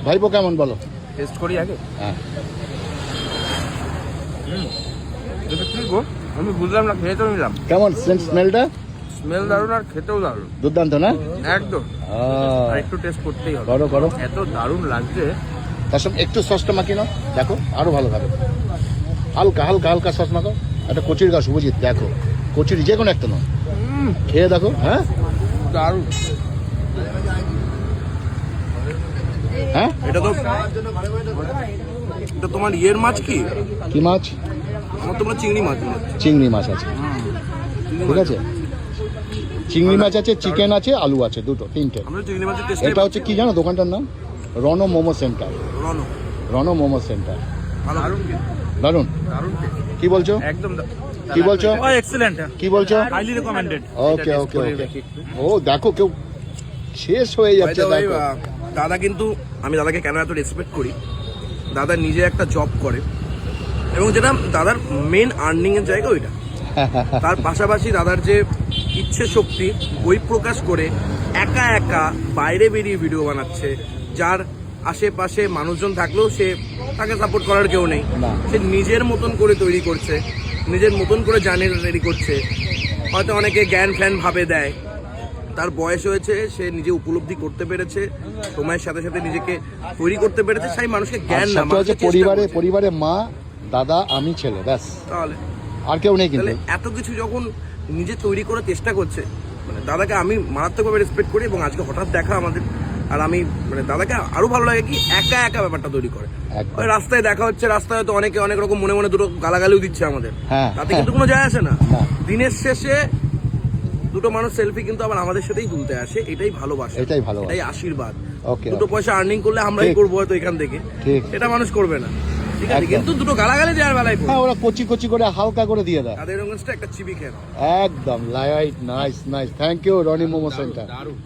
ভাইপো কেমন বলো? টেস্ট করি আগে। হ্যাঁ এটা কি গো, আমি বুঝলাম না, খেয়ে তো নিলাম। কেমন স্মেলটা? স্মেল দারুণ আর খেতেও দারুণ, দুর্দান্ত না? একদম। আর একটু টেস্ট করতেই হবে। করো করো। এত দারুণ লাগছে। তার সঙ্গে একটু সসটা মাখিয়ে নাও, দেখো আরো ভালো হবে। হালকা হালকা হালকা সস মাখাও। একটা কচুরি গাছ শুভজিৎ, দেখো কচুরি যে কোনো একটা নাও, খেয়ে দেখো। হ্যাঁ দারুণ। হ্যাঁ এটা তো এটা তোমার ইয়ের মাছ কি? কি মাছ? আমার তোমরা চিংড়ি মাছ মনে হচ্ছে। চিংড়ি মাছ আছে, ঠিক আছে। চিংড়ি মাছ আছে, চিকেন আছে, আলু আছে, দুটো তিনটে। আমরা চিংড়ি মাছের টেস্ট। এটা হচ্ছে কি জানো দোকানটার নাম? রনো মোমো সেন্টার। রনো রনো মোমো সেন্টার। দারুণ দারুন। দারুণ। কি বলছো? একদম কি বলছো? এক্সেলেন্ট। কি বলছো? Highly recommended. ওকে ওকে ওকে। ও দেখো কেউ শেষ হয়ে যাচ্ছে। দেখো দাদা, কিন্তু আমি দাদাকে কেন এত রেসপেক্ট করি, দাদা নিজে একটা জব করে এবং যেটা দাদার মেন আর্নিং এর জায়গা ওইটা। তার পাশাপাশি দাদার যে ইচ্ছে শক্তি বই প্রকাশ করে একা একা বাইরে বেরিয়ে ভিডিও বানাচ্ছে, যার আশেপাশে মানুষজন থাকলেও সে তাকে সাপোর্ট করার কেউ নেই। না। সে নিজের মতন করে তৈরি করছে, নিজের মতন করে জার্নি রেডি করছে। হয়তো অনেকে জ্ঞান ফ্যান ভাবে দেয়, তার বয়স হয়েছে, সে নিজে উপলব্ধি করতে পেরেছে, সময়ের সাথে সাথে নিজেকে তৈরি করতে পেরেছে। সেই মানুষকে জ্ঞান না, হচ্ছে পরিবারে মা, দাদা, আমি, ছেলে, ব্যাস। তাহলে আর কেউ নেই। কিন্তু এত কিছু যখন নিজে তৈরি করার চেষ্টা করছে, মানে দাদাকে আমি মারাত্মকভাবে রেসপেক্ট করি। এবং আজকে হঠাৎ দেখা আমাদের, আর আমি মানে দাদাকে আরো ভালো লাগে কি একা একা ব্যাপারটা তৈরি করে। ওই রাস্তায় দেখা হচ্ছে, রাস্তায় হয়তো অনেকে অনেক রকম মনে মনে দুটো গালাগালিও দিচ্ছে আমাদের, তাতে কিন্তু কোনো যায় আসে না। দিনের শেষে দুটো মানুষ সেলফি কিন্তু আবার আমাদের সাথেই তুলতে আসে। এটাই ভালোবাসা, এটাই আশীর্বাদ। দুটো পয়সা আর্নিং করলে আমরাই করবো হয়তো এখান থেকে, এটা মানুষ করবে না, ঠিক আছে। কিন্তু দুটো গালাগালি দেওয়ার বেলায় ওরা কচি কচি করে হালকা করে দিয়ে দেয়। তাদের একটা চিবি খেয়ে একদম light. Nice nice, thank you Roni momo centre. দারুণ।